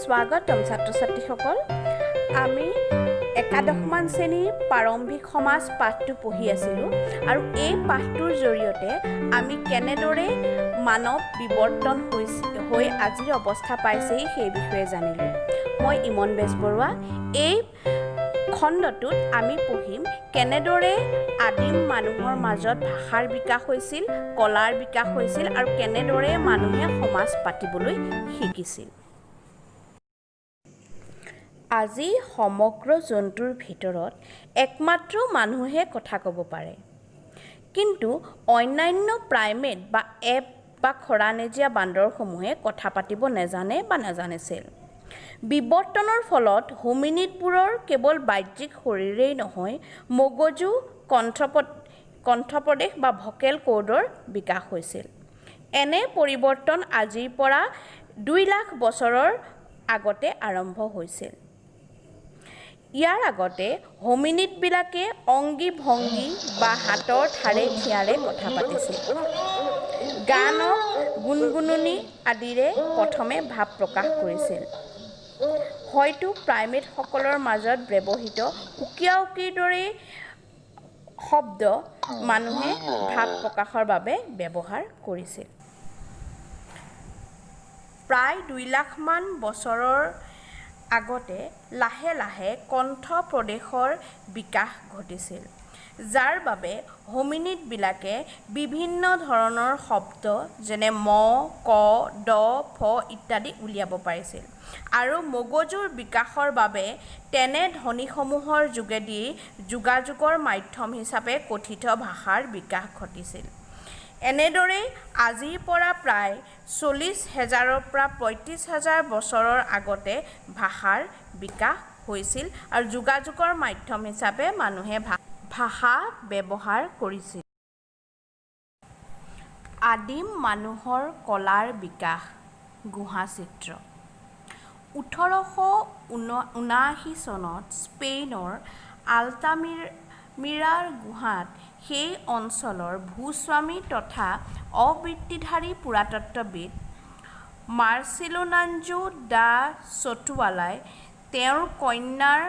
স্বাগতম ছাত্ৰ-ছাত্ৰীসকল আমি একাদশমান শ্ৰেণীৰ প্ৰাৰম্ভিক সমাজ পাঠটো পঢ়ি আছিলোঁ আৰু এই পাঠটোৰ জৰিয়তে আমি কেনেদৰে মানৱ বিৱৰ্তন হৈ আজিৰ অৱস্থা পাইছেহি সেই বিষয়ে জানিলোঁ। মই ইমন বেজবৰুৱা। এই খণ্ডটোত আমি পঢ়িম কেনেদৰে আদিম মানুহৰ মাজত ভাষাৰ বিকাশ হৈছিল, কলাৰ বিকাশ হৈছিল আৰু কেনেদৰে মানুহে সমাজ পাতিবলৈ শিকিছিল। আজি সমগ্ৰ জন্তুৰ ভিতৰত একমাত্ৰ মানুহে কথা ক'ব পাৰে, কিন্তু অন্যান্য প্ৰাইমেট বা এপ বা খৰানেজীয়া বান্দৰসমূহে কথা পাতিব নেজানে বা নাজানিছিল। বিৱৰ্তনৰ ফলত হোমিনিডবোৰৰ কেৱল বাহ্যিক শৰীৰেই নহয়, মগজু, কণ্ঠপ্ৰদেশ বা ভকেল কৰ্ডৰ বিকাশ হৈছিল। এনে পৰিৱৰ্তন আজিৰ পৰা ২ লাখ বছৰৰ আগতে আৰম্ভ হৈছিল। ইয়াৰ আগতে হোমিনিডবিলাকে অংগী ভংগী বা হাতৰ ঠাৰে ঠিয়াৰে কথা পাতিছিল। গানক গুণগুণনি আদিৰে প্ৰথমে ভাৱ প্ৰকাশ কৰিছিল। হয়তো প্ৰাইমেটসকলৰ মাজত ব্যৱহৃত উকিয়া উকিৰ দৰে শব্দ মানুহে ভাৱ প্ৰকাশৰ বাবে ব্যৱহাৰ কৰিছিল। প্ৰায় ২ লাখমান বছৰৰ আগতে লাহে লাহে কণ্ঠ প্ৰদেশৰ বিকাশ ঘটিছিল, যাৰ বাবে হোমিনিডবিলাকে বিভিন্ন ধৰণৰ শব্দ যেনে ম, ক, দ, ফ ইত্যাদি উলিয়াব পাৰিছিল আৰু মগজুৰ বিকাশৰ বাবে তেনে ধ্বনিসমূহৰ যোগেদি যোগাযোগৰ মাধ্যম হিচাপে কথিত ভাষাৰ বিকাশ ঘটিছিল। এনেদৰে আজিৰ পৰা প্ৰায় ৪০,০০০ৰ পৰা ৩৫,০০০ বছৰৰ আগতে ভাষাৰ বিকাশ হৈছিল আৰু যোগাযোগৰ মাধ্যম হিচাপে মানুহে ভাষা ব্যৱহাৰ কৰিছিল। আদিম মানুহৰ কলাৰ বিকাশ। গুহা চিত্ৰ। ১৮৭৯ চনত স্পেইনৰ আল্টামিৰাৰ গুহাত সেই অঞ্চলৰ ভূস্বামী তথা অবৃত্তিধাৰী পুৰাতত্ত্ববিদ মাৰ্চিলোনাঞ্জো দা চটুৱালাই তেওঁৰ কন্যাৰ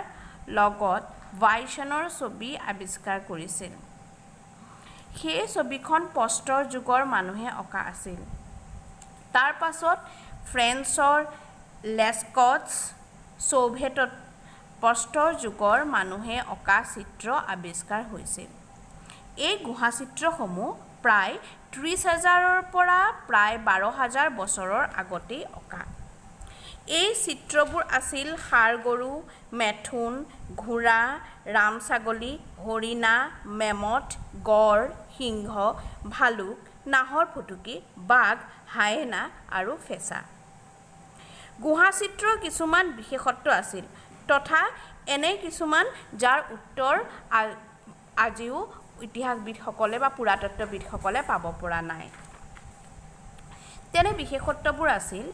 লগত ভাইছনৰ ছবি আৱিষ্কাৰ কৰিছিল। সেই ছবিখন প্ৰস্তৰ যুগৰ মানুহে অঁকা আছিল। তাৰ পাছত ফ্ৰেন্সৰ লেস্কটছ চৌভেটত প্ৰস্তৰ যুগৰ মানুহে অঁকা চিত্ৰ আৱিষ্কাৰ হৈছিল। এই গুহাচিত্ৰসমূহ প্ৰায় ৩০,০০০ৰ পৰা প্ৰায় ১২,০০০ বছৰৰ আগতেই অঁকা। এই চিত্ৰবোৰ আছিল ষাঁড় গৰু, মেথোন, ঘোঁৰা, ৰাম-ছাগলী, হৰিণা, মেমথ, গড়, সিংহ, ভালুক, নাহৰফুটুকী, বাঘ, হায়েনা আৰু ফেঁচা। গুহাচিত্ৰৰ কিছুমান বিশেষত্ব আছিল, তথা এনে কিছুমান যাৰ উত্তৰ আজিও ইতিহাসবিদসকলে বা পুৰাতত্ত্ববিদসকলে পাব পৰা নাই। তেনে বিশেষত্ববোৰ আছিল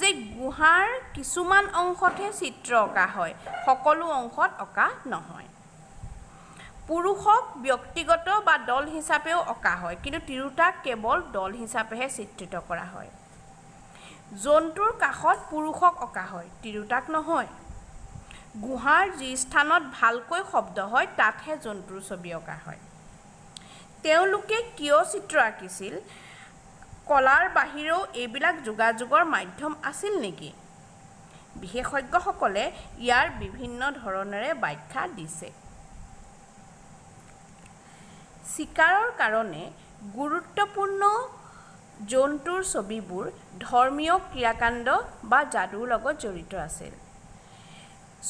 যে গুহাৰ কিছুমান অংশতহে চিত্ৰ অঁকা হয়, সকলো অংশত অঁকা নহয়। পুৰুষক ব্যক্তিগত বা দল হিচাপেও অঁকা হয়, কিন্তু তিৰোতাক কেৱল দল হিচাপেহে চিত্ৰিত কৰা হয়। জন্তুৰ কাষত পুৰুষক অঁকা হয়, তিৰোতাক নহয়। গুহাৰ যি স্থানত ভালকৈ শব্দ হয় তাতহে জন্তুৰ ছবি অঁকা হয়। তেওঁলোকে কিয় চিত্ৰ আঁকিছিল? কলাৰ বাহিৰেও এইবিলাক যোগাযোগৰ মাধ্যম আছিল নেকি? বিশেষজ্ঞসকলে ইয়াৰ বিভিন্ন ধৰণেৰে ব্যাখ্যা দিছে। চিকাৰৰ কাৰণে গুৰুত্বপূৰ্ণ জন্তুৰ ছবিবোৰ ধৰ্মীয় ক্ৰিয়াকাণ্ড বা যাদুৰ লগত জড়িত আছিল।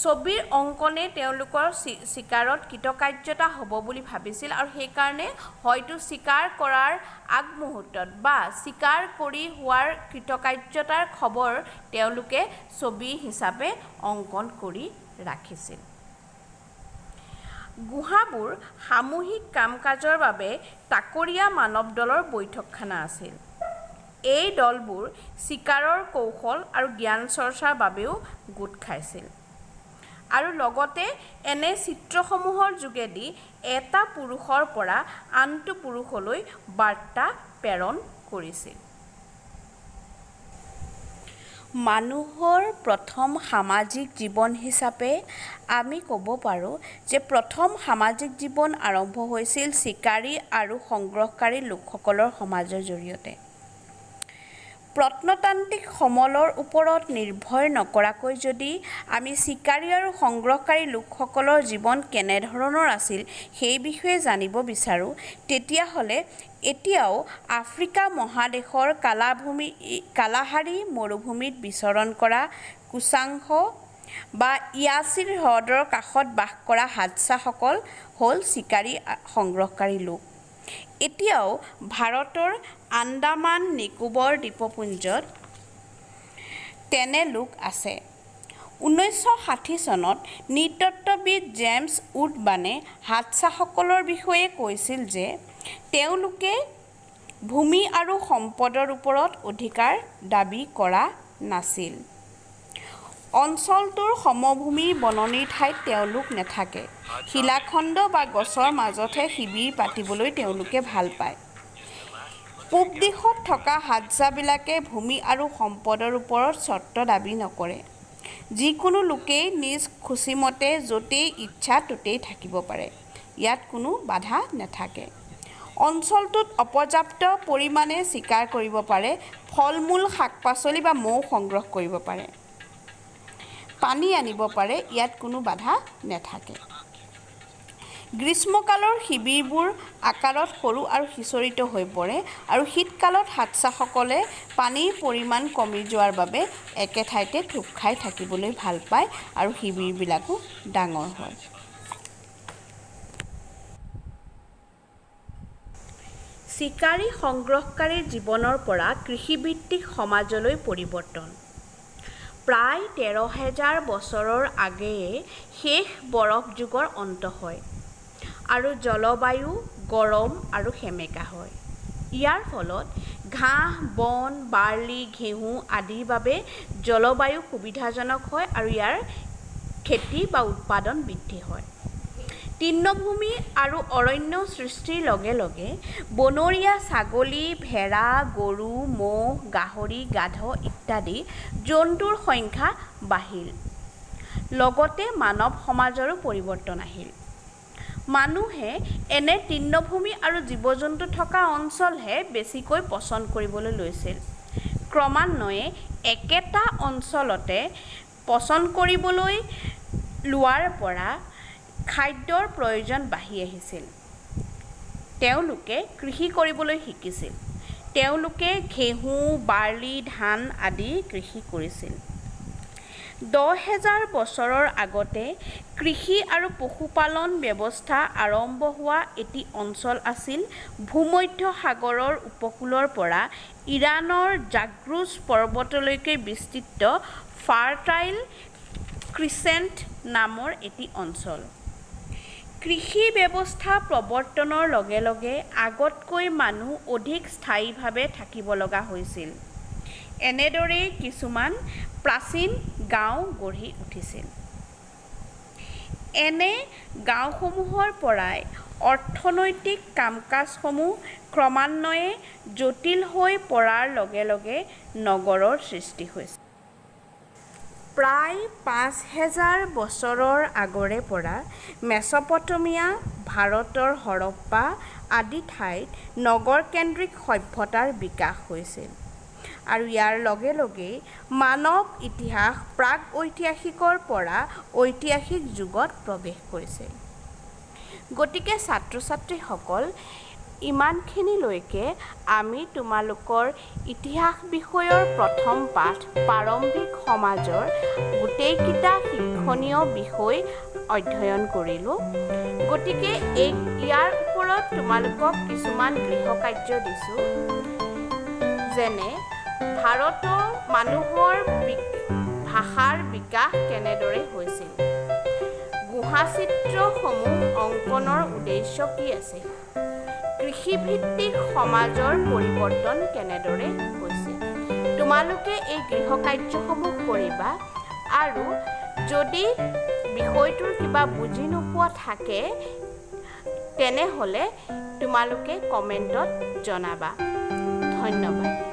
ছবিৰ অংকনে তেওঁলোকৰ চিকাৰত কৃতকাৰ্যতা হ'ব বুলি ভাবিছিল আৰু সেইকাৰণে হয়তো চিকাৰ কৰাৰ আগমুহূৰ্তত বা চিকাৰ কৰি হোৱাৰ কৃতকাৰ্যতাৰ খবৰ তেওঁলোকে ছবি হিচাপে অংকন কৰি ৰাখিছিল। গুহাবোৰ সামূহিক কাম-কাজৰ বাবে তাকৰীয়া মানৱ দলৰ বৈঠকখানা আছিল। এই দলবোৰ চিকাৰৰ কৌশল আৰু জ্ঞান চৰ্চাৰ বাবেও গোট খাইছিল আৰু লগতে এনে চিত্ৰসমূহৰ যোগেদি এটা পুৰুষৰ পৰা আনটো পুৰুষলৈ বাৰ্তা প্ৰেৰণ কৰিছিল। মানুহৰ প্ৰথম সামাজিক জীৱন হিচাপে আমি ক'ব পাৰোঁ যে প্ৰথম সামাজিক জীৱন আৰম্ভ হৈছিল চিকাৰী আৰু সংগ্ৰহকাৰী লোকসকলৰ সমাজৰ জৰিয়তে। প্ৰত্নতান্ত্ৰিক সমলৰ ওপৰত নিৰ্ভৰ নকৰাকৈ যদি আমি চিকাৰী আৰু সংগ্ৰহকাৰী লোকসকলৰ জীৱন কেনেধৰণৰ আছিল সেই বিষয়ে জানিব বিচাৰোঁ, তেতিয়াহ'লে এতিয়াও আফ্ৰিকা মহাদেশৰ কালাহাৰী মৰুভূমিত বিচৰণ কৰা কুচাংশ বা ইয়াছিৰ হ্ৰদৰ কাষত বাস কৰা হাদছাসকল হ'ল চিকাৰী সংগ্ৰহকাৰী লোক। এতিয়াও ভাৰতৰ আন্দামান নিকোবৰ দ্বীপপুঞ্জত তেনে লোক আছে। 1960 চনত নৃতত্ত্ববিদ জেমছ উডবানে হাদছাসকলৰ বিষয়ে কৈছিল যে তেওঁলোকে ভূমি আৰু সম্পদৰ ওপৰত অধিকাৰ দাবী কৰা নাছিল। অঞ্চলটোৰ সমভূমি বননিৰ ঠাইত তেওঁলোক নাথাকে। শিলাখণ্ড বা গছৰ মাজতহে শিবিৰ পাতিবলৈ তেওঁলোকে ভাল পায়। পূব দিশত থকা হাদছাবিলাকে ভূমি আৰু সম্পদৰ ওপৰত স্বত্ব দাবী নকৰে। যিকোনো লোকেই নিজ খুচিমতে য'তেই ইচ্ছা ত'তেই থাকিব পাৰে। ইয়াত কোনো বাধা নাথাকে। অঞ্চলটোত অপৰ্যাপ্ত পৰিমাণে চিকাৰ কৰিব পাৰে, ফল-মূল, শাক-পাচলি বা মৌ সংগ্ৰহ কৰিব পাৰে, পানী আনিব পাৰে, ইয়াত কোনো বাধা নাথাকে। গ্ৰীষ্মকালৰ শিবিৰবোৰ আকাৰত সৰু আৰু সিঁচৰিত হৈ পৰে আৰু শীতকালত হাদছাসকলে পানীৰ পৰিমাণ কমি যোৱাৰ বাবে একে ঠাইতে থূপ খাই থাকিবলৈ ভাল পায় আৰু শিবিৰবিলাকো ডাঙৰ হয়। চিকাৰী সংগ্ৰহকাৰীৰ জীৱনৰ পৰা কৃষিভিত্তিক সমাজলৈ পৰিৱৰ্তন। প্ৰায় 13,000 বছৰৰ আগেয়ে শেষ বৰফ যুগৰ অন্ত হয় আৰু জলবায়ু গৰম আৰু সেমেকা হয়। ইয়াৰ ফলত ঘাঁহ, বন, বাৰ্লি, ঘেঁহু আদিৰ বাবে জলবায়ু সুবিধাজনক হয় আৰু ইয়াৰ খেতি বা উৎপাদন বৃদ্ধি হয়। তৃণভূমি আৰু অৰণ্য সৃষ্টিৰ লগে লগে বনৰীয়া ছাগলী, ভেড়া, গৰু, ম'হ, গাহৰি, গাধ ইত্যাদি জন্তুৰ সংখ্যা বাঢ়িল। লগতে মানৱ সমাজৰো পৰিৱৰ্তন আহিল। মানুহে এনে তৃণভূমি আৰু জীৱ-জন্তু থকা অঞ্চলহে বেছিকৈ পচন্দ কৰিবলৈ লৈছিল। ক্ৰমান্বয়ে একেটা অঞ্চলতে পচন্দ কৰিবলৈ লোৱাৰ পৰা খাদ্যৰ প্ৰয়োজন বাঢ়ি আহিছিল। তেওঁলোকে কৃষি কৰিবলৈ শিকিছিল। তেওঁলোকে ঘেঁহু, বাৰ্লি, ধান আদি কৃষি কৰিছিল। 10,000 বছৰৰ আগতে কৃষি আৰু পশুপালন ব্যৱস্থা আৰম্ভ হোৱা এটি অঞ্চল আছিল ভূমধ্য সাগৰৰ উপকূলৰ পৰা ইৰাণৰ জাগ্ৰোছ পৰ্বতলৈকে বিস্তৃত ফাৰ্টাইল ক্ৰিচেণ্ট নামৰ এটি অঞ্চল। কৃষি ব্যৱস্থা প্ৰৱৰ্তনৰ লগে লগে আগতকৈ মানুহ অধিক স্থায়ীভাৱে থাকিব লগা হৈছিল। এনেদৰেই কিছুমান প্ৰাচীন গাঁও গঢ়ি উঠিছিল। এনে গাঁওসমূহৰ পৰাই অৰ্থনৈতিক কাম-কাজসমূহ ক্ৰমান্বয়ে জটিল হৈ পৰাৰ লগে লগে নগৰৰ সৃষ্টি হৈছিল। প্ৰায় 5,000 বছৰৰ আগৰে পৰা মেছ'পটেমিয়া, ভাৰতৰ হৰপ্পা আদি ঠাইত নগৰকেন্দ্ৰিক সভ্যতাৰ বিকাশ হৈছিল আৰু ইয়াৰ লগে লগে মানৱ ইতিহাস প্ৰাক-ঐতিহাসিকৰ পৰা ঐতিহাসিক যুগত প্ৰৱেশ কৰিছিল। গতিকে ছাত্ৰ-ছাত্ৰীসকল, ইমানখিনিলৈকে আমি তোমালোকৰ ইতিহাস বিষয়ৰ প্ৰথম পাঠ প্ৰাৰম্ভিক সমাজৰ গোটেইকেইটা শিক্ষণীয় বিষয় অধ্যয়ন কৰিলোঁ। গতিকে ইয়াৰ ওপৰত তোমালোকক কিছুমান গৃহকাৰ্য দিছোঁ, যেনে ভাৰতৰ মানুহৰ ভাষাৰ বিকাশ কেনেদৰে হৈছিল, গুহাচিত্ৰসমূহ অংকনৰ উদ্দেশ্য কি আছিল, কৃষিভিত্তিক সমাজৰ পৰিৱৰ্তন কেনেদৰে হৈছে। তোমালোকে এই গৃহকাৰ্যসমূহ কৰিবা আৰু যদি বিষয়টোৰ কিবা বুজি নোপোৱা থাকে তেনেহ'লে তোমালোকে কমেণ্টত জনাবা। ধন্যবাদ।